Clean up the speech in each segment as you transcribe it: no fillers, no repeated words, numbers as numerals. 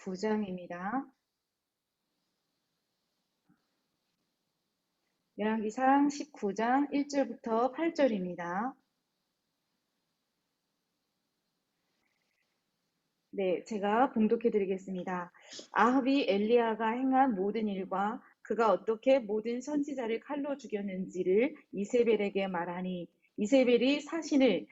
9장입니다. 열왕기상 19장 1절부터 8절입니다. 네, 제가 봉독해 드리겠습니다. 아합이 엘리야가 행한 모든 일과 그가 어떻게 모든 선지자를 칼로 죽였는지를 이세벨에게 말하니 이세벨이 사신을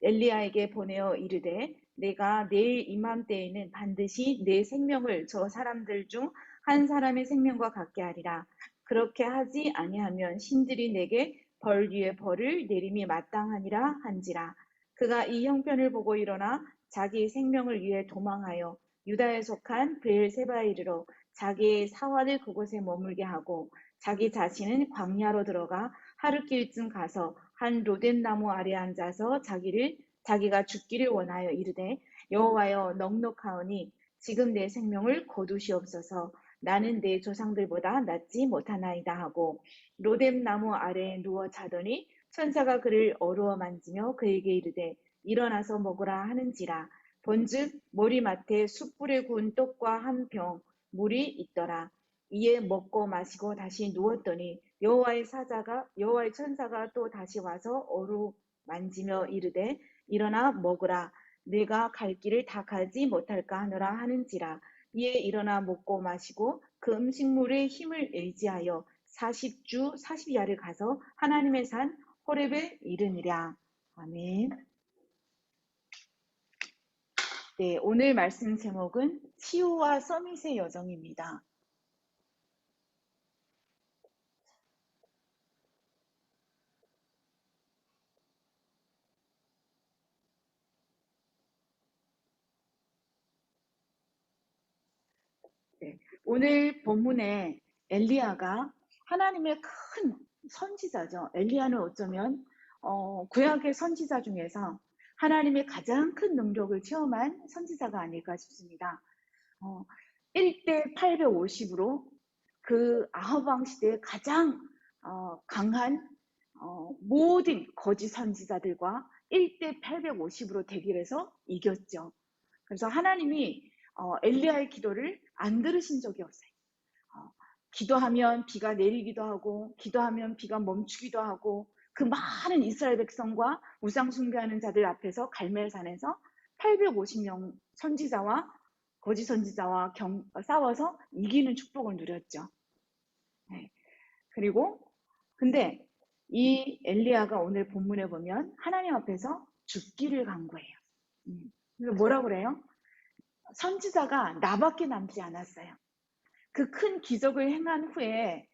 엘리야에게 보내어 이르되 내가 내일 이맘때에는 반드시 내 생명을 저 사람들 중 한 사람의 생명과 같게 하리라. 그렇게 하지 아니하면 신들이 내게 벌 위에 벌을 내림이 마땅하니라 한지라. 그가 이 형편을 보고 일어나 자기 생명을 위해 도망하여 유다에 속한 브엘세바에 이르러 자기의 사환을 그곳에 머물게 하고 자기 자신은 광야로 들어가 하루길쯤 가서 한 로뎀나무 아래 앉아서 자기가 죽기를 원하여 이르되 여호와여 넉넉하오니 지금 내 생명을 거두시옵소서. 나는 내 조상들보다 낫지 못하나이다 하고 로뎀나무 아래에 누워 자더니 천사가 그를 어루어 만지며 그에게 이르되 일어나서 먹으라 하는지라. 본즉 머리맡에 숯불에 구운 떡과 한 병 물이 있더라. 이에 먹고 마시고 다시 누웠더니 여호와의 천사가 또 다시 와서 어루 만지며 이르되 일어나 먹으라. 내가 갈 길을 다 가지 못할까 하노라 하는지라. 이에 일어나 먹고 마시고 그 음식물의 힘을 의지하여 40주 40야를 가서 하나님의 산 호렙에 이르니라. 아멘. 네, 오늘 말씀 제목은 치유와 서밋의 여정입니다. 네, 오늘 본문에 엘리야가 하나님의 큰 선지자죠. 엘리야는 어쩌면 구약의 선지자 중에서 하나님의 가장 큰 능력을 체험한 선지자가 아닐까 싶습니다. 1대 850으로 그 아합 왕 시대에 가장 강한 모든 거짓 선지자들과 1대 850으로 대결해서 이겼죠. 그래서 하나님이 엘리야의 기도를 안 들으신 적이 없어요. 기도하면 비가 내리기도 하고 기도하면 비가 멈추기도 하고 그 많은 이스라엘 백성과 우상 숭배하는 자들 앞에서 갈멜산에서 850명 선지자와 거짓 선지자와 싸워서 이기는 축복을 누렸죠. 네. 그리고 근데 이 엘리야가 오늘 본문에 보면 하나님 앞에서 죽기를 간구해요. 그래서 뭐라고 그래요? 선지자가 나밖에 남지 않았어요. 그 큰 기적을 행한 후에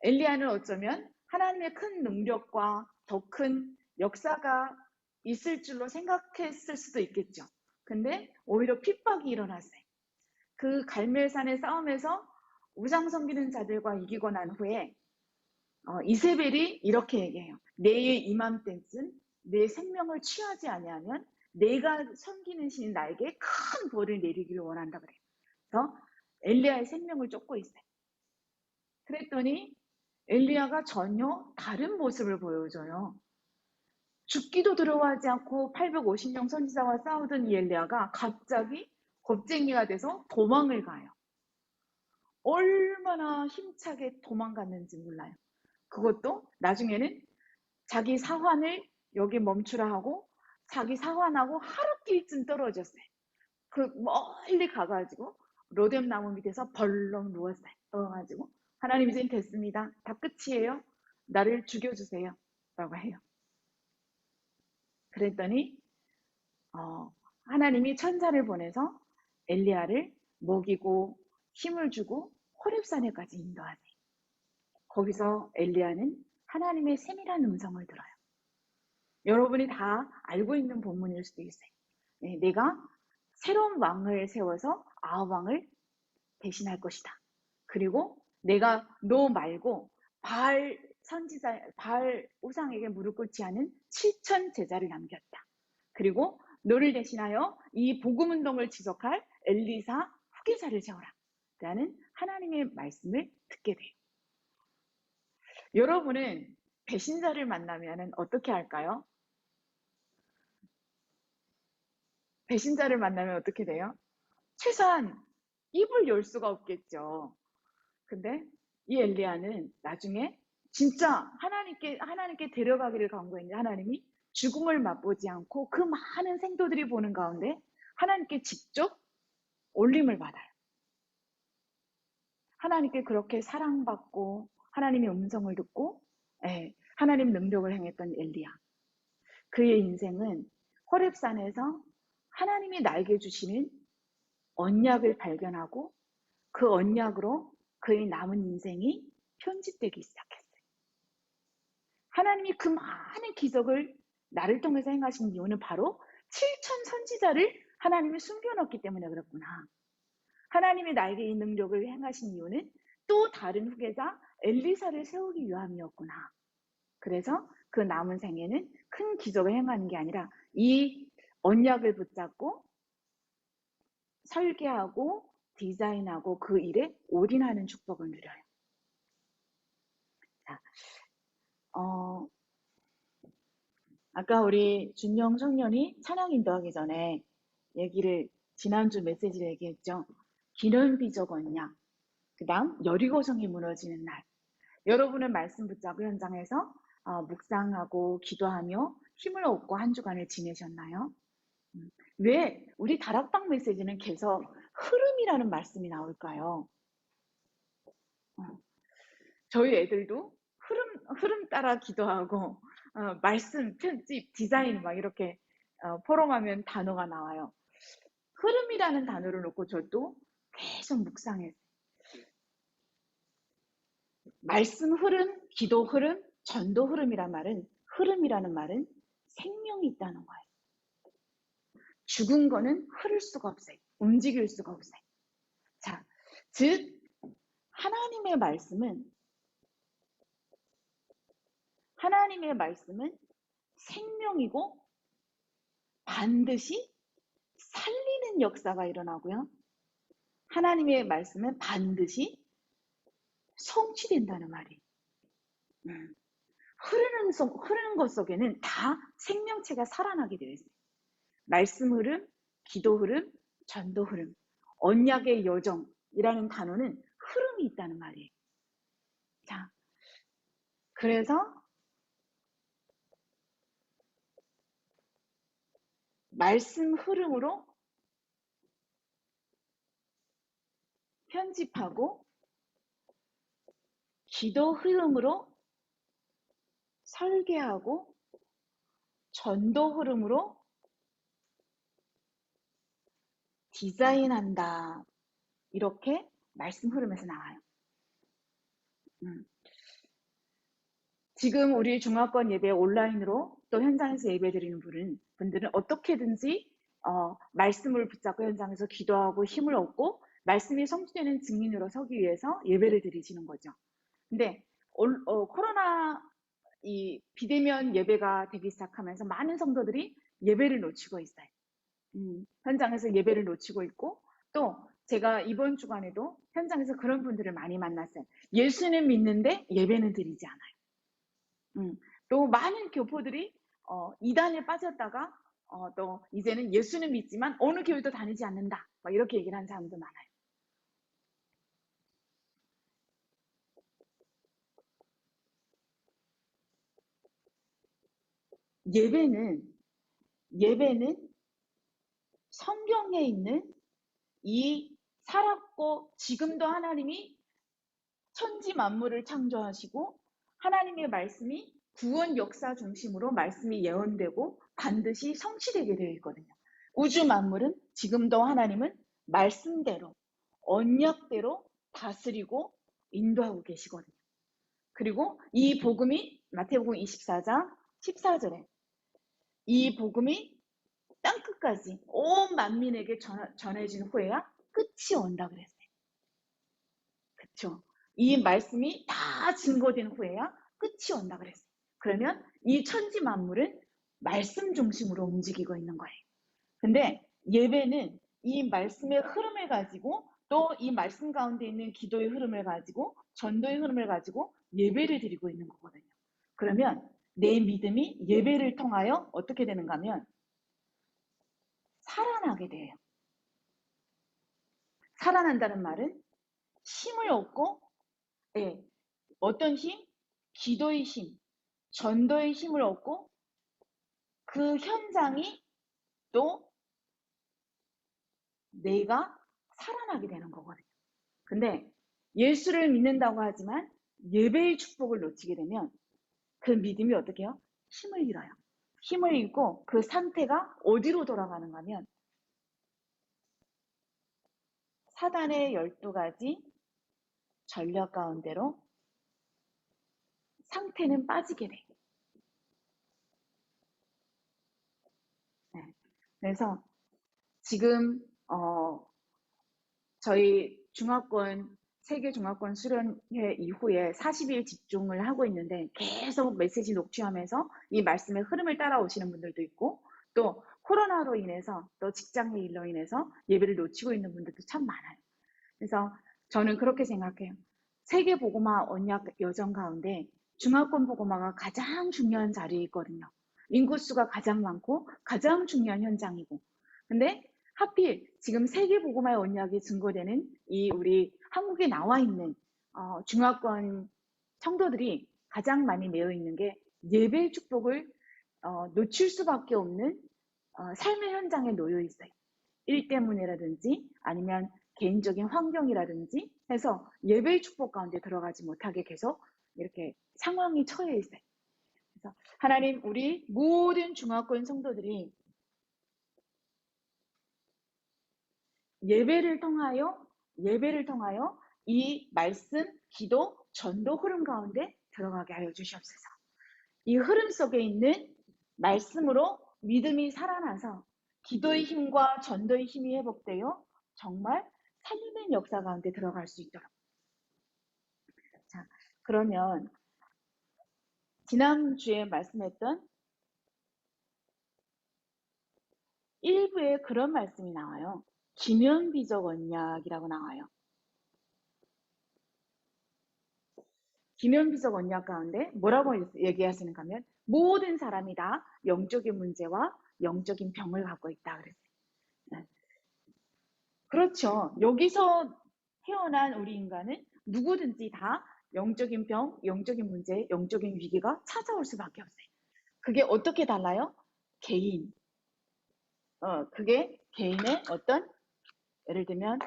엘리야는 어쩌면 하나님의 큰 능력과 더 큰 역사가 있을 줄로 생각했을 수도 있겠죠. 근데 오히려 핍박이 일어났어요. 그 갈멜산의 싸움에서 우상 섬기는 자들과 이기고 난 후에 이세벨이 이렇게 얘기해요. 내일 이맘때쯤 내 생명을 취하지 아니하면 내가 섬기는 신이 나에게 큰 벌을 내리기를 원한다 그래요. 그래서 엘리야의 생명을 쫓고 있어요. 그랬더니 엘리야가 전혀 다른 모습을 보여줘요. 죽기도 두려워하지 않고 850명 선지자와 싸우던 이 엘리야가 갑자기 겁쟁이가 돼서 도망을 가요. 얼마나 힘차게 도망갔는지 몰라요. 그것도 나중에는 자기 사환을 여기 멈추라 하고 자기 사환하고 하루길쯤 떨어졌어요. 그 멀리 가가지고 로뎀나무 밑에서 벌렁 누웠어요. 누워가지고 하나님 이젠 됐습니다. 다 끝이에요. 나를 죽여주세요. 라고 해요. 그랬더니 하나님이 천사를 보내서 엘리야를 먹이고 힘을 주고 호렙산에까지 인도하세요. 거기서 엘리야는 하나님의 세밀한 음성을 들어요. 여러분이 다 알고 있는 본문일 수도 있어요. 네, 내가 새로운 왕을 세워서 아합 왕을 대신할 것이다. 그리고 내가 너 말고 바알 우상에게 무릎 꿇지 않은 7천 제자를 남겼다. 그리고 너를 대신하여 이 복음 운동을 지속할 엘리사 후계자를 세워라. 라는 하나님의 말씀을 듣게 돼요. 여러분은 배신자를 만나면 어떻게 할까요? 배신자를 만나면 어떻게 돼요? 최소한 입을 열 수가 없겠죠. 근데 이 엘리야는 나중에 진짜 하나님께 데려가기를 간구했는데 하나님이 죽음을 맛보지 않고 그 많은 생도들이 보는 가운데 하나님께 직접 올림을 받아요. 하나님께 그렇게 사랑받고 하나님의 음성을 듣고 하나님 능력을 행했던 엘리야. 그의 인생은 호렙산에서 하나님이 나에게 주시는 언약을 발견하고 그 언약으로 그의 남은 인생이 편집되기 시작했어요. 하나님이 그 많은 기적을 나를 통해서 행하신 이유는 바로 7천 선지자를 하나님이 숨겨놨기 때문에 그렇구나. 하나님이 나에게 이 능력을 행하신 이유는 또 다른 후계자 엘리사를 세우기 위함이었구나. 그래서 그 남은 생에는 큰 기적을 행하는 게 아니라 이 언약을 붙잡고 설계하고 디자인하고 그 일에 올인하는 축복을 누려요. 자, 아까 우리 준영 청년이 찬양 인도하기 전에 지난주 메시지를 얘기했죠. 기념비적 언약, 그 다음 여리고성이 무너지는 날. 여러분은 말씀 붙잡고 현장에서 묵상하고 기도하며 힘을 얻고 한 주간을 지내셨나요? 왜 우리 다락방 메시지는 계속 흐름이라는 말씀이 나올까요? 저희 애들도 흐름 따라 기도하고 말씀, 편집, 디자인 막 이렇게 포럼하면 단어가 나와요. 흐름이라는 단어를 놓고 저도 계속 묵상했어요. 말씀 흐름, 기도 흐름, 전도 흐름이라는 말은 생명이 있다는 거예요. 죽은 거는 흐를 수가 없어요. 움직일 수가 없어요. 자, 즉 하나님의 말씀은 생명이고 반드시 살리는 역사가 일어나고요. 하나님의 말씀은 반드시 성취된다는 말이에요. 흐르는 것 속에는 다 생명체가 살아나게 되어 있어요. 말씀 흐름, 기도 흐름, 전도 흐름, 언약의 여정이라는 단어는 흐름이 있다는 말이에요. 자, 그래서 말씀 흐름으로 편집하고 기도 흐름으로 설계하고 전도 흐름으로 디자인한다. 이렇게 말씀 흐름에서 나와요. 지금 우리 중화권 예배 온라인으로 또 현장에서 예배 드리는 분들은 어떻게든지 말씀을 붙잡고 현장에서 기도하고 힘을 얻고 말씀이 성취되는 증인으로 서기 위해서 예배를 드리시는 거죠. 근데 코로나 이 비대면 예배가 되기 시작하면서 많은 성도들이 예배를 놓치고 있어요. 현장에서 예배를 놓치고 있고 또 제가 이번 주간에도 현장에서 그런 분들을 많이 만났어요. 예수는 믿는데 예배는 드리지 않아요. 또 많은 교포들이 이단에 빠졌다가 또 이제는 예수는 믿지만 어느 교회도 다니지 않는다. 막 이렇게 얘기를 하는 사람도 많아요. 예배는 성경에 있는 이 살았고 지금도 하나님이 천지 만물을 창조하시고 하나님의 말씀이 구원 역사 중심으로 말씀이 예언되고 반드시 성취되게 되어 있거든요. 우주 만물은 지금도 하나님은 말씀대로 언약대로 다스리고 인도하고 계시거든요. 그리고 이 복음이 마태복음 24장 14절에 이 복음이 땅끝까지 온 만민에게 전해진 후에야 끝이 온다 그랬어요. 그렇죠? 이 말씀이 다 증거된 후에야 끝이 온다 그랬어요. 그러면 이 천지 만물은 말씀 중심으로 움직이고 있는 거예요. 근데 예배는 이 말씀의 흐름을 가지고 또 이 말씀 가운데 있는 기도의 흐름을 가지고 전도의 흐름을 가지고 예배를 드리고 있는 거거든요. 그러면 내 믿음이 예배를 통하여 어떻게 되는가 하면 살아나게 돼요. 살아난다는 말은 힘을 얻고, 예, 어떤 힘? 기도의 힘, 전도의 힘을 얻고 그 현장이 또 내가 살아나게 되는 거거든요. 근데 예수를 믿는다고 하지만 예배의 축복을 놓치게 되면 그 믿음이 어떻게 해요? 힘을 잃어요. 힘을 잃고 그 상태가 어디로 돌아가는가 하면 사단의 12가지 전략 가운데로 상태는 빠지게 돼요. 네. 그래서 지금 저희 중화권 세계 중화권 수련회 이후에 40일 집중을 하고 있는데 계속 메시지 녹취하면서 이 말씀의 흐름을 따라오시는 분들도 있고 또 코로나로 인해서 또 직장의 일로 인해서 예배를 놓치고 있는 분들도 참 많아요. 그래서 저는 그렇게 생각해요. 세계 복음화 언약 여정 가운데 중화권 복음화가 가장 중요한 자리에 있거든요. 인구수가 가장 많고 가장 중요한 현장이고. 근데 하필 지금 세계 복음화의 언약이 증거되는 이 우리 한국에 나와 있는 중화권 성도들이 가장 많이 매여 있는 게 예배의 축복을 놓칠 수밖에 없는 삶의 현장에 놓여 있어요. 일 때문이라든지 아니면 개인적인 환경이라든지 해서 예배의 축복 가운데 들어가지 못하게 계속 이렇게 상황이 처해 있어요. 그래서 하나님 우리 모든 중화권 성도들이 예배를 통하여 이 말씀, 기도, 전도 흐름 가운데 들어가게 하여 주시옵소서. 이 흐름 속에 있는 말씀으로 믿음이 살아나서 기도의 힘과 전도의 힘이 회복되어 정말 살리는 역사 가운데 들어갈 수 있도록. 자, 그러면 지난주에 말씀했던 1부에 그런 말씀이 나와요. 기면비적 언약이라고 나와요. 기면비적 언약 가운데 뭐라고 얘기하시는가 하면 모든 사람이 다 영적인 문제와 영적인 병을 갖고 있다 그랬어요. 네. 그렇죠. 여기서 태어난 우리 인간은 누구든지 다 영적인 병, 영적인 문제, 영적인 위기가 찾아올 수밖에 없어요. 그게 어떻게 달라요? 개인. 그게 개인의 어떤 예를 들면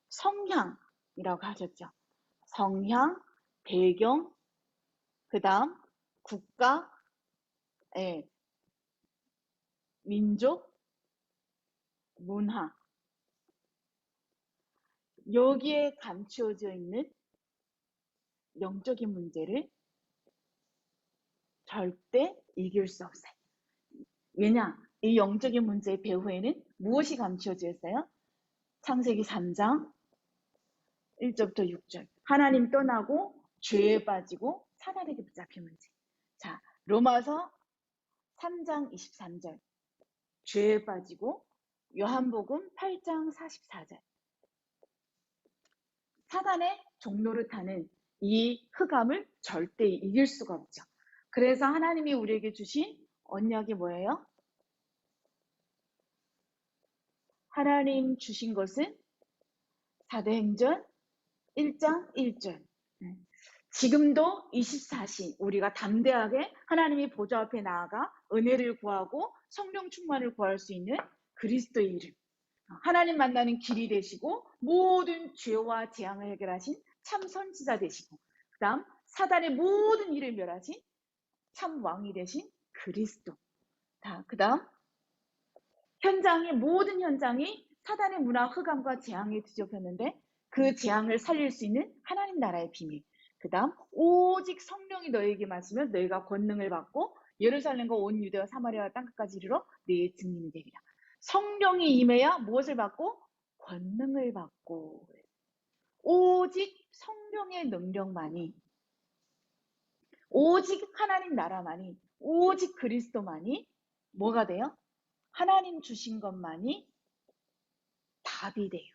성향이라고 하셨죠. 성향, 배경, 그 다음 국가, 예, 민족, 문화. 여기에 감추어져 있는 영적인 문제를 절대 이길 수 없어요. 왜냐? 이 영적인 문제의 배후에는 무엇이 감추어져 있어요? 창세기 3장 1절부터 6절. 하나님 떠나고 죄에 빠지고 사단에게 붙잡힌 문제. 자, 로마서 3장 23절. 죄에 빠지고 요한복음 8장 44절. 사단의 종로를 타는 이 흑암을 절대 이길 수가 없죠. 그래서 하나님이 우리에게 주신 언약이 뭐예요? 하나님 주신 것은 사도행전 1장 1절. 지금도 24시 우리가 담대하게 하나님의 보좌 앞에 나아가 은혜를 구하고 성령 충만을 구할 수 있는 그리스도의 이름. 하나님 만나는 길이 되시고 모든 죄와 재앙을 해결하신 참 선지자 되시고 그 다음 사단의 모든 일을 멸하신 참 왕이 되신 그리스도. 그 다음 현장의 모든 현장이 사단의 문화 흑암과 재앙에 뒤덮였는데 그 재앙을 살릴 수 있는 하나님 나라의 비밀. 그 다음 오직 성령이 너에게 마시면 너희가 권능을 받고 예루살렘과 온 유대와 사마리아와 땅끝까지 이르러 내 증인이 되리라. 성령이 임해야 무엇을 받고? 권능을 받고. 오직 성령의 능력만이, 오직 하나님 나라만이, 오직 그리스도만이 뭐가 돼요? 하나님 주신 것만이 답이 돼요.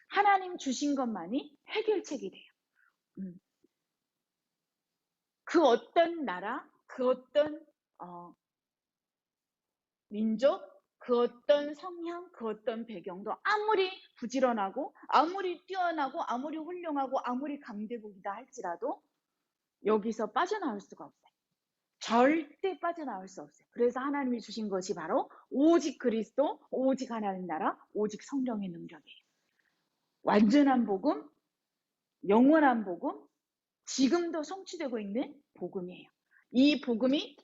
하나님 주신 것만이 해결책이 돼요. 그 어떤 나라, 그 어떤 민족, 그 어떤 성향, 그 어떤 배경도 아무리 부지런하고 아무리 뛰어나고 아무리 훌륭하고 아무리 강대국이다 할지라도 여기서 빠져나올 수가 없어요. 절대 빠져나올 수 없어요. 그래서 하나님이 주신 것이 바로 오직 그리스도, 오직 하나님 나라, 오직 성령의 능력이에요. 완전한 복음, 영원한 복음, 지금도 성취되고 있는 복음이에요. 이 복음이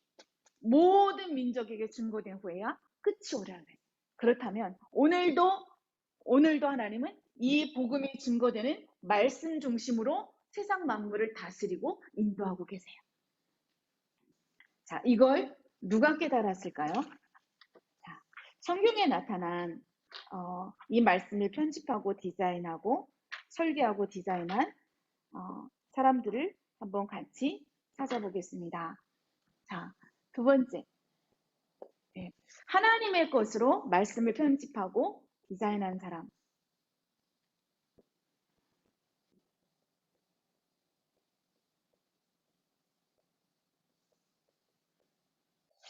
모든 민족에게 증거된 후에야 끝이 오리라 그래요. 그렇다면 오늘도 하나님은 이 복음이 증거되는 말씀 중심으로 세상 만물을 다스리고 인도하고 계세요. 자, 이걸 누가 깨달았을까요? 자, 성경에 나타난 이 말씀을 편집하고 디자인하고 설계하고 디자인한 사람들을 한번 같이 찾아보겠습니다. 자, 두 번째, 하나님의 것으로 말씀을 편집하고 디자인한 사람.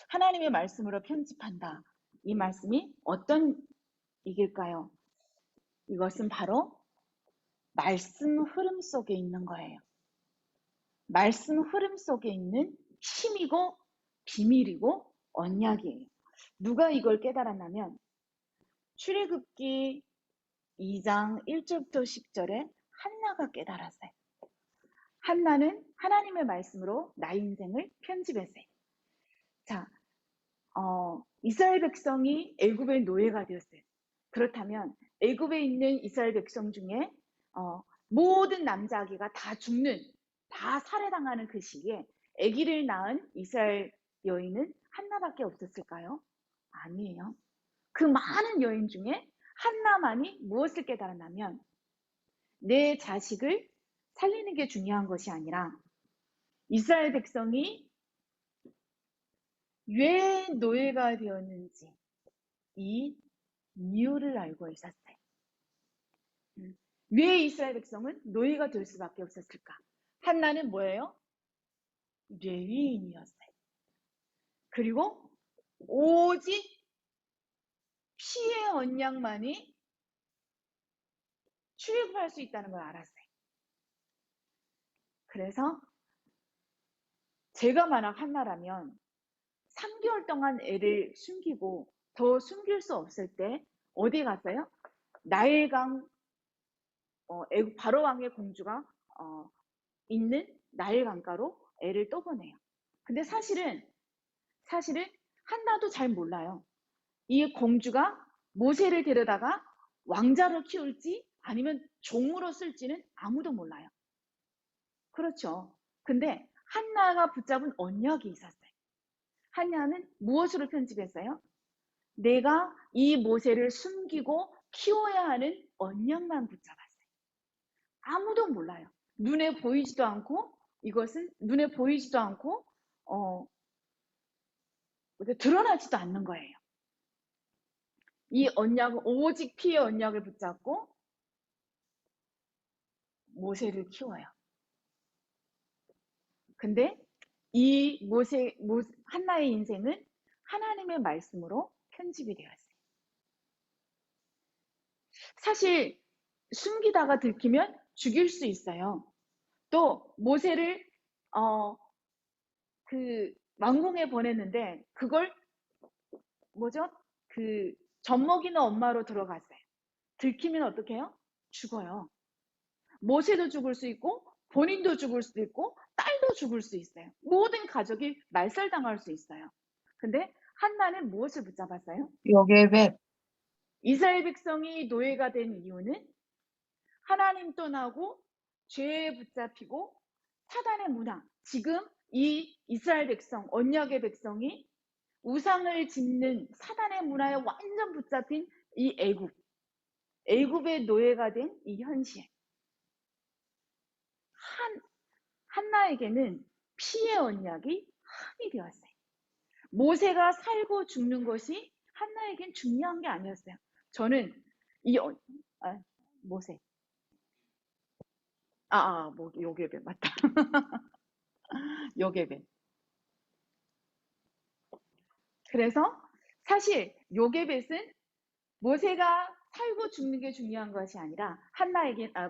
하나님의 말씀으로 편집한다. 이 말씀이 어떤 얘기일까요? 이것은 바로 말씀 흐름 속에 있는 거예요. 말씀 흐름 속에 있는 힘이고 비밀이고 언약이에요. 누가 이걸 깨달았냐면 출애굽기 2장 1절부터 10절에 한나가 깨달았어요. 한나는 하나님의 말씀으로 나의 인생을 편집했어요. 자, 이스라엘 백성이 애굽의 노예가 되었어요. 그렇다면 애굽에 있는 이스라엘 백성 중에 모든 남자 아기가 다 죽는, 다 살해당하는 그 시기에 아기를 낳은 이스라엘 여인은 한나밖에 없었을까요? 아니에요. 그 많은 여인 중에 한나만이 무엇을 깨달았냐면 내 자식을 살리는 게 중요한 것이 아니라 이스라엘 백성이 왜 노예가 되었는지 이 이유를 알고 있었어요. 왜 이스라엘 백성은 노예가 될 수밖에 없었을까? 한나는 뭐예요? 레위인이었어요. 그리고 오직 피의 언약만이 출애굽할 수 있다는 걸 알았어요. 그래서 제가 만약 한나라면 3개월 동안 애를 숨기고 더 숨길 수 없을 때 어디 갔어요? 나일강 애굽 바로 왕의 공주가 있는 나일 강가로 애를 떠보내요. 근데 사실은 한나도 잘 몰라요. 이 공주가 모세를 데려다가 왕자로 키울지 아니면 종으로 쓸지는 아무도 몰라요. 그렇죠. 근데 한나가 붙잡은 언약이 있었어요. 한나는 무엇으로 편집했어요? 내가 이 모세를 숨기고 키워야 하는 언약만 붙잡았어요. 아무도 몰라요. 눈에 보이지도 않고 드러나지도 않는 거예요. 이 언약은 오직 피의 언약을 붙잡고 모세를 키워요. 근데 이 한나의 인생은 하나님의 말씀으로 편집이 되었어요. 사실 숨기다가 들키면 죽일 수 있어요. 또 모세를 그 왕궁에 보냈는데 그걸 젖먹이는 엄마로 들어갔어요. 들키면 어떻게 해요? 죽어요. 모세도 죽을 수 있고 본인도 죽을 수도 있고 딸도 죽을 수 있어요. 모든 가족이 말살당할 수 있어요. 근데 한나는 무엇을 붙잡았어요? 요괴벳. 이스라엘 백성이 노예가 된 이유는 하나님 떠나고 죄에 붙잡히고 사단의 문화, 지금 이 이스라엘 백성, 언약의 백성이 우상을 짓는 사단의 문화에 완전 붙잡힌 이 애굽의 노예가 된 이 현실. 한나에게는 피의 언약이 함이 되었어요. 모세가 살고 죽는 것이 한나에겐 중요한 게 아니었어요. 저는 모세. 요괴벳 맞다. 요괴벳. 그래서 사실 요게벳은 모세가 살고 죽는 게 중요한 것이 아니라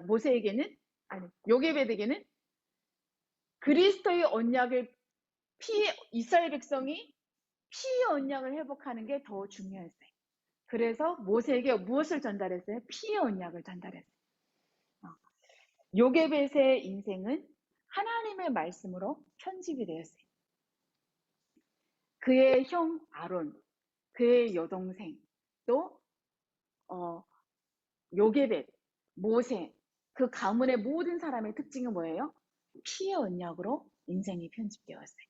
모세에게는, 아니 요게벳에게는 그리스도의 언약을 이스라엘 백성이 피의 언약을 회복하는 게 더 중요했어요. 그래서 모세에게 무엇을 전달했어요? 피의 언약을 전달했어요. 요게벳의 인생은 하나님의 말씀으로 편집이 되었어요. 그의 형 아론, 그의 여동생, 또 요게벳, 모세, 그 가문의 모든 사람의 특징은 뭐예요? 피의 언약으로 인생이 편집되었어요.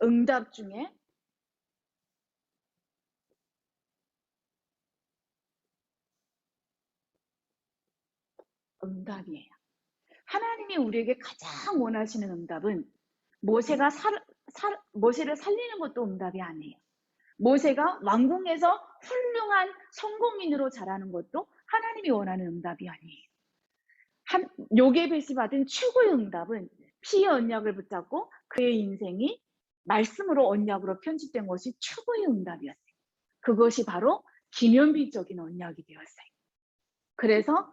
응답 중에 응답이에요. 하나님이 우리에게 가장 원하시는 응답은 모세를 살리는 것도 응답이 아니에요. 모세가 왕궁에서 훌륭한 성공인으로 자라는 것도 하나님이 원하는 응답이 아니에요. 요게벳이 받은 최고의 응답은 피의 언약을 붙잡고 그의 인생이 말씀으로 언약으로 편집된 것이 최고의 응답이었어요. 그것이 바로 기념비적인 언약이 되었어요. 그래서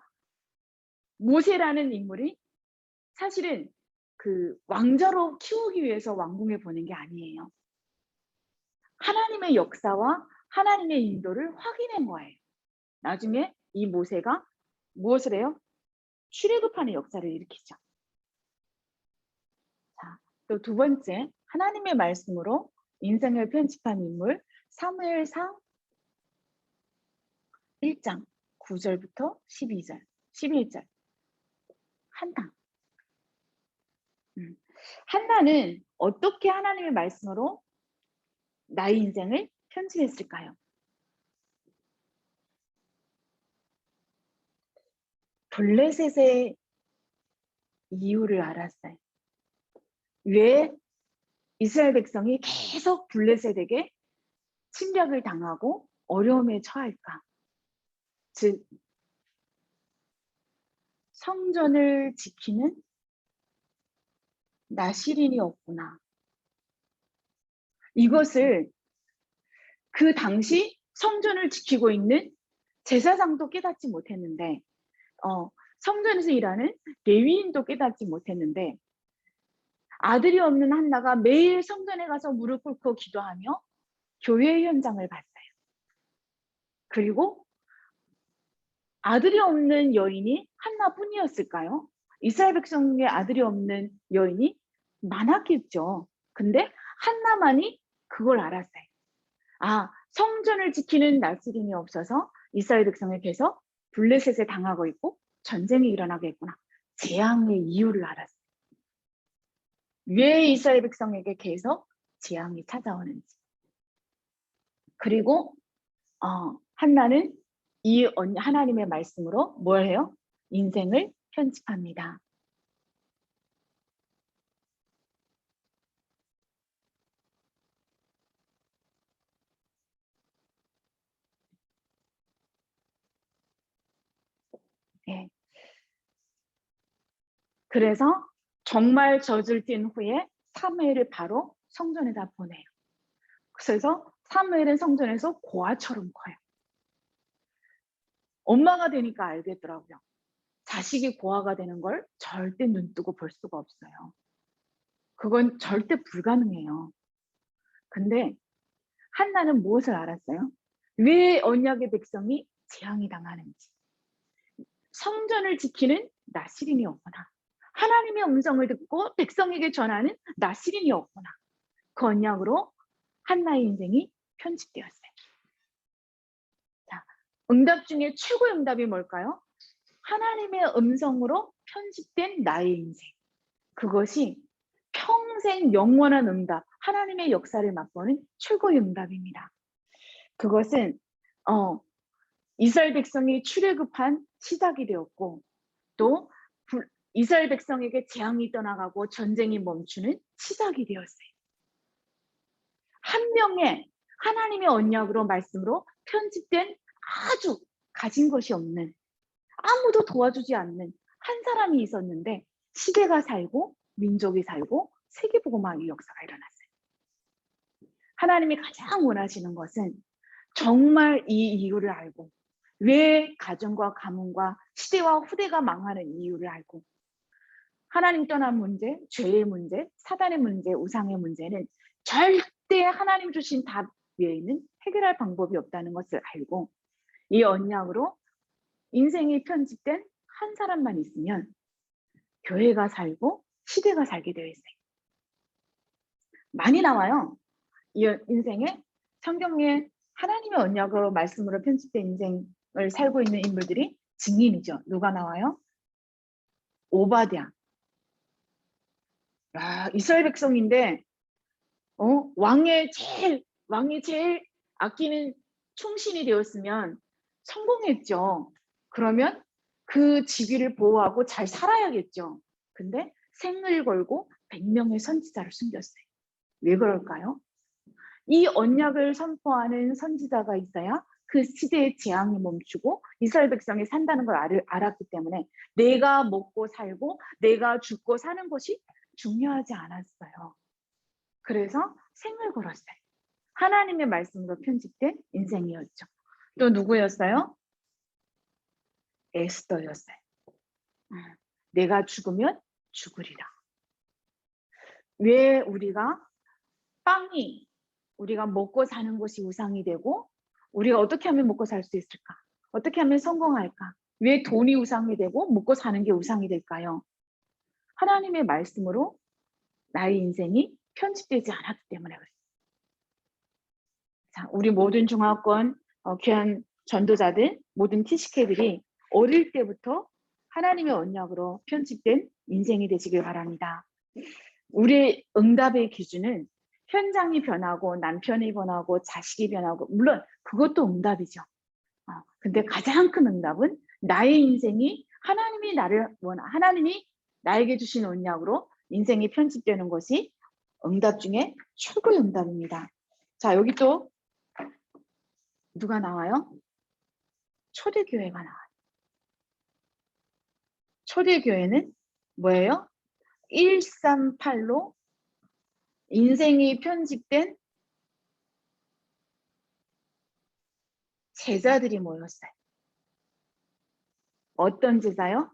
모세라는 인물이 사실은 그 왕자로 키우기 위해서 왕궁에 보낸 게 아니에요. 하나님의 역사와 하나님의 인도를 확인한 거예요. 나중에 이 모세가 무엇을 해요? 출애굽하는 역사를 일으키죠. 자, 또 두 번째, 하나님의 말씀으로 인생을 편집한 인물, 사무엘상 1장 9절부터 12절, 11절. 한나. 한나는 어떻게 하나님의 말씀으로 나의 인생을 편집했을까요? 블레셋의 이유를 알았어요. 왜 이스라엘 백성이 계속 블레셋에게 침략을 당하고 어려움에 처할까? 즉, 성전을 지키는 나시린이 없구나. 이것을 그 당시 성전을 지키고 있는 제사장도 깨닫지 못했는데, 성전에서 일하는 레위인도 깨닫지 못했는데, 아들이 없는 한나가 매일 성전에 가서 무릎 꿇고 기도하며 교회 현장을 봤어요. 그리고 아들이 없는 여인이 한나뿐이었을까요? 이스라엘 백성의 아들이 없는 여인이 많았겠죠. 근데 한나만이 그걸 알았어요. 아, 성전을 지키는 나스린이 없어서 이스라엘 백성이 계속 블레셋에 당하고 있고 전쟁이 일어나겠구나. 재앙의 이유를 알았어요. 왜 이스라엘 백성에게 계속 재앙이 찾아오는지. 그리고 한나는 이 하나님의 말씀으로 뭘 해요? 인생을 편집합니다. 네. 그래서 정말 젖을 띈 후에 사무엘을 바로 성전에다 보내요. 그래서 사무엘은 성전에서 고아처럼 커요. 엄마가 되니까 알겠더라고요. 자식이 고아가 되는 걸 절대 눈 뜨고 볼 수가 없어요. 그건 절대 불가능해요. 근데 한나는 무엇을 알았어요? 왜 언약의 백성이 재앙이 당하는지. 성전을 지키는 나시린이 없구나. 하나님의 음성을 듣고 백성에게 전하는 나시린이 없구나. 그 언약으로 한나의 인생이 편집되었어요. 자, 응답 중에 최고의 응답이 뭘까요? 하나님의 음성으로 편집된 나의 인생. 그것이 평생 영원한 응답, 하나님의 역사를 맛보는 최고의 응답입니다. 그것은 이스라엘 백성이 출애굽한 시작이 되었고, 또 이스라엘 백성에게 재앙이 떠나가고 전쟁이 멈추는 시작이 되었어요. 한 명의 하나님의 언약으로 말씀으로 편집된 아주 가진 것이 없는, 아무도 도와주지 않는 한 사람이 있었는데 시대가 살고 민족이 살고 세계복음화의 역사가 일어났어요. 하나님이 가장 원하시는 것은 정말 이 이유를 알고, 왜 가정과 가문과 시대와 후대가 망하는 이유를 알고, 하나님 떠난 문제, 죄의 문제, 사단의 문제, 우상의 문제는 절대 하나님 주신 답 외에는 해결할 방법이 없다는 것을 알고, 이 언약으로 인생이 편집된 한 사람만 있으면 교회가 살고 시대가 살게 되어 있어요. 많이 나와요. 이 인생에, 성경에 하나님의 언약으로 말씀으로 편집된 인생을 살고 있는 인물들이 증인이죠. 누가 나와요? 오바댜. 이스라엘 백성인데 왕이 제일 아끼는 충신이 되었으면 성공했죠. 그러면 그 직위를 보호하고 잘 살아야겠죠. 근데 생을 걸고 100명의 선지자를 숨겼어요. 왜 그럴까요? 이 언약을 선포하는 선지자가 있어야 그 시대의 재앙이 멈추고 이스라엘 백성이 산다는 걸 알았기 때문에 내가 먹고 살고 내가 죽고 사는 것이 중요하지 않았어요. 그래서 생을 걸었어요. 하나님의 말씀으로 편집된 인생이었죠. 또 누구였어요? 에스더였어요. 내가 죽으면 죽으리라. 왜 우리가 먹고 사는 것이 우상이 되고, 우리가 어떻게 하면 먹고 살 수 있을까? 어떻게 하면 성공할까? 왜 돈이 우상이 되고 먹고 사는 게 우상이 될까요? 하나님의 말씀으로 나의 인생이 편집되지 않았기 때문에 그래요. 자, 우리 모든 중화권 귀한 전도자들, 모든 TCK들이 어릴 때부터 하나님의 언약으로 편집된 인생이 되시길 바랍니다. 우리의 응답의 기준은 현장이 변하고 남편이 변하고 자식이 변하고, 물론 그것도 응답이죠. 근데 가장 큰 응답은 나의 인생이 하나님이 나에게 주신 언약으로 인생이 편집되는 것이 응답 중에 최고의 응답입니다. 자, 여기 또 누가 나와요? 초대교회가 나와요. 초대교회는 뭐예요? 138로 인생이 편집된 제자들이 모였어요. 어떤 제자요?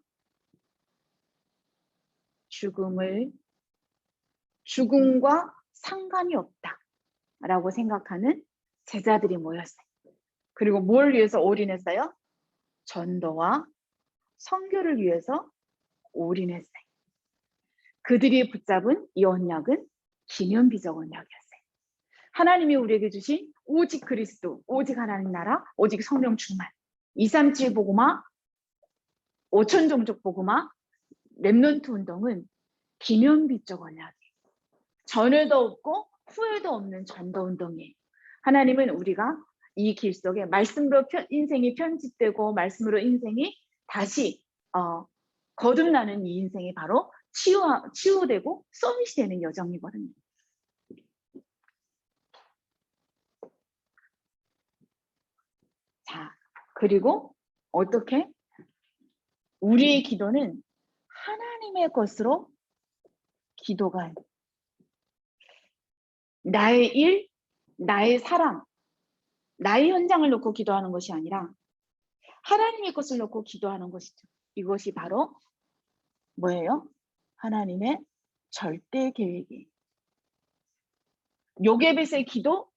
죽음과 상관이 없다라고 생각하는 제자들이 모였어요. 그리고 뭘 위해서 올인했어요? 전도와 선교를 위해서 올인했어요. 그들이 붙잡은 이 언약은 기념비적 언약이었어요. 하나님이 우리에게 주신 오직 그리스도, 오직 하나님 나라, 오직 성령 충만, 237 복음화, 5천 종족 복음화, 렘넌트 운동은 기념비적 언약이에요. 전에도 없고 후에도 없는 전도 운동이에요. 하나님은 우리가 이 길 속에 말씀으로 인생이 편집되고 말씀으로 인생이 다시 거듭나는 이 인생이 바로 치유되고 서밋이 되는 여정이거든요. 자, 그리고 어떻게? 우리의 기도는 하나님의 것으로 기도가, 나의 일, 나의 사랑, 나의 현장을 놓고 기도하는 것이 아니라 하나님의 것을 놓고 기도하는 것이죠. 이것이 바로 뭐예요? 하나님의 절대 계획이에요. 요게벳의 기도,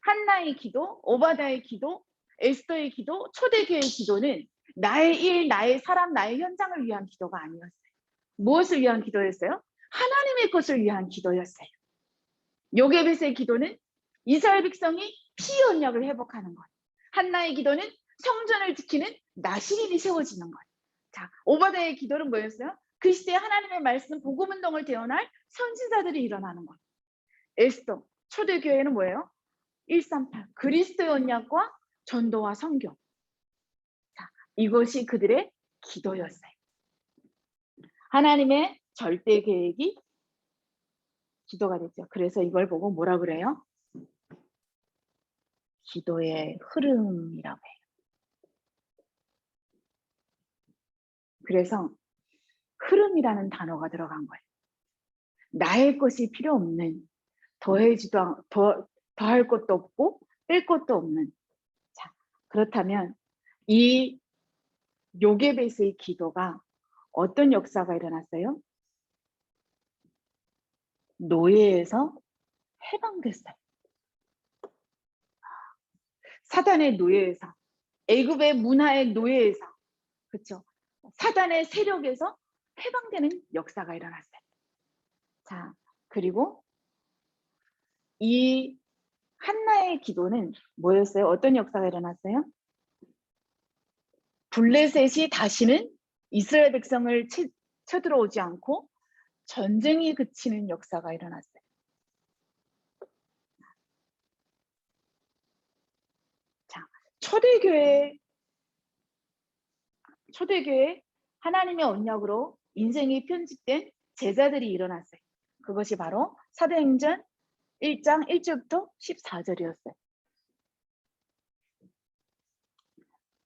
한나의 기도, 오바댜의 기도, 에스더의 기도, 초대교회의 기도는 나의 일, 나의 사람, 나의 현장을 위한 기도가 아니었어요. 무엇을 위한 기도였어요? 하나님의 것을 위한 기도였어요. 요게벳의 기도는 이스라엘 백성이 피 언약을 회복하는 것. 한나의 기도는 성전을 지키는 나시린이 세워지는 것. 자, 오바댜의 기도는 뭐였어요? 그 시대에 하나님의 말씀 복음 운동을 대언할 선지자들이 일어나는 것. 에스더, 초대교회는 뭐예요? 138 그리스도의 언약과 전도와 선교. 자, 이것이 그들의 기도였어요. 하나님의 절대 계획이 기도가 됐죠. 그래서 이걸 보고 뭐라 그래요? 기도의 흐름이라고 해요. 그래서 흐름이라는 단어가 들어간 거예요. 나의 것이 필요 없는, 더할 것도 없고 뺄 것도 없는. 자, 그렇다면 이 요게벳의 기도가 어떤 역사가 일어났어요? 노예에서 해방됐어요. 사단의 노예에서, 애굽의 문화의 노예에서, 그렇죠? 사단의 세력에서 해방되는 역사가 일어났어요. 자, 그리고 이 한나의 기도는 뭐였어요? 어떤 역사가 일어났어요? 블레셋이 다시는 이스라엘 백성을 쳐들어오지 않고 전쟁이 그치는 역사가 일어났어요. 자, 초대교회 하나님의 언약으로 인생이 편집된 제자들이 일어났어요. 그것이 바로 사도행전 1장 1절부터 14절이었어요.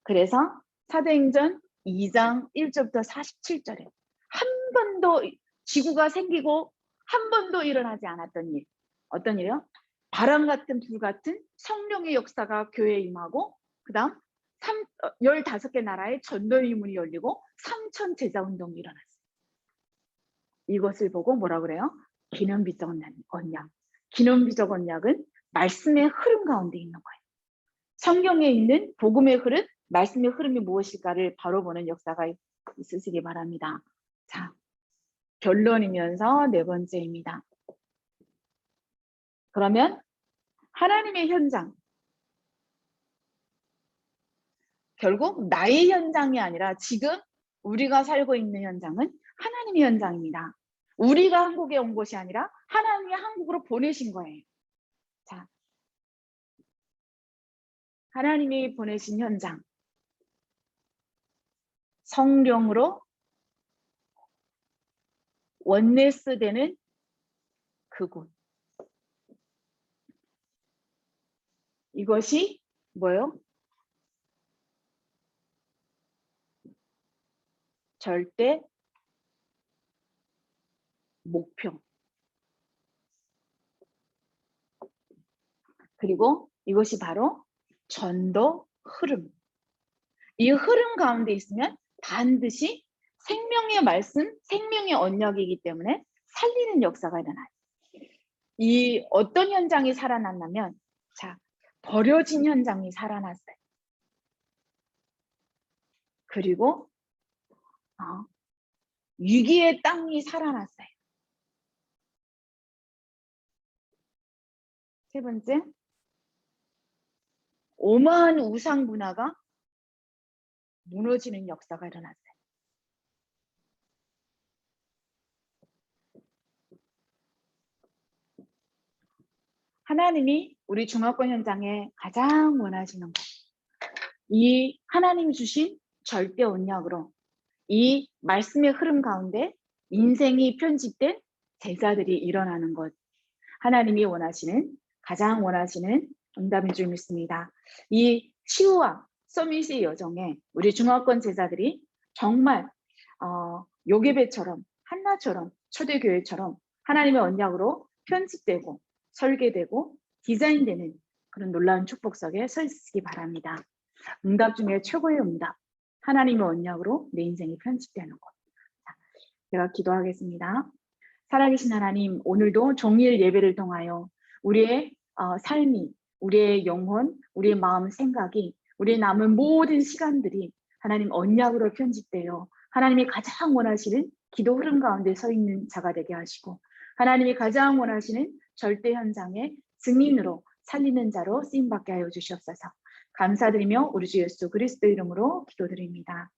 그래서 사도행전 2장 1절부터 47절에 한 번도 지구가 생기고 한 번도 일어나지 않았던 일. 어떤 일이요? 바람 같은 불 같은 성령의 역사가 교회에 임하고, 그 다음 15개 나라의 전도의 문이 열리고 3천 제자 운동이 일어났어요. 이것을 보고 뭐라 그래요? 기념비적 언약. 기념비적 언약은 말씀의 흐름 가운데 있는 거예요. 성경에 있는 복음의 흐름, 말씀의 흐름이 무엇일까를 바로 보는 역사가 있으시기 바랍니다. 자, 결론이면서 네 번째입니다. 그러면 하나님의 현장, 결국 나의 현장이 아니라 지금 우리가 살고 있는 현장은 하나님의 현장입니다. 우리가 한국에 온 것이 아니라 하나님이 한국으로 보내신 거예요. 자, 하나님이 보내신 현장, 성령으로 원네스 되는 그곳. 이것이 뭐예요? 절대 목표. 그리고 이것이 바로 전도 흐름. 이 흐름 가운데 있으면 반드시 생명의 말씀, 생명의 언약이기 때문에 살리는 역사가 일어나요. 이 어떤 현장이 살아났냐면, 자, 버려진 현장이 살아났어요. 그리고 위기의 땅이 살아났어요. 세 번째, 오만 우상 문화가 무너지는 역사가 일어났어요. 하나님이 우리 중화권 현장에 가장 원하시는 것, 이 하나님이 주신 절대 언약으로 이 말씀의 흐름 가운데 인생이 편집된 제자들이 일어나는 것, 하나님이 가장 원하시는 응답인 줄 믿습니다. 이 치유와 서밋의 여정에 우리 중화권 제자들이 정말 요게벳처럼, 한나처럼, 초대교회처럼 하나님의 언약으로 편집되고 설계되고 디자인되는 그런 놀라운 축복석에 서 있으시기 바랍니다. 응답 중에 최고의 응답, 하나님의 언약으로 내 인생이 편집되는 것. 제가 기도하겠습니다. 살아계신 하나님, 오늘도 종일 예배를 통하여 우리의 삶이, 우리의 영혼, 우리의 마음, 생각이, 우리의 남은 모든 시간들이 하나님 언약으로 편집되어 하나님이 가장 원하시는 기도 흐름 가운데 서 있는 자가 되게 하시고, 하나님이 가장 원하시는 절대 현장의 증인으로 살리는 자로 쓰임받게 하여 주시옵소서. 감사드리며 우리 주 예수 그리스도 이름으로 기도드립니다.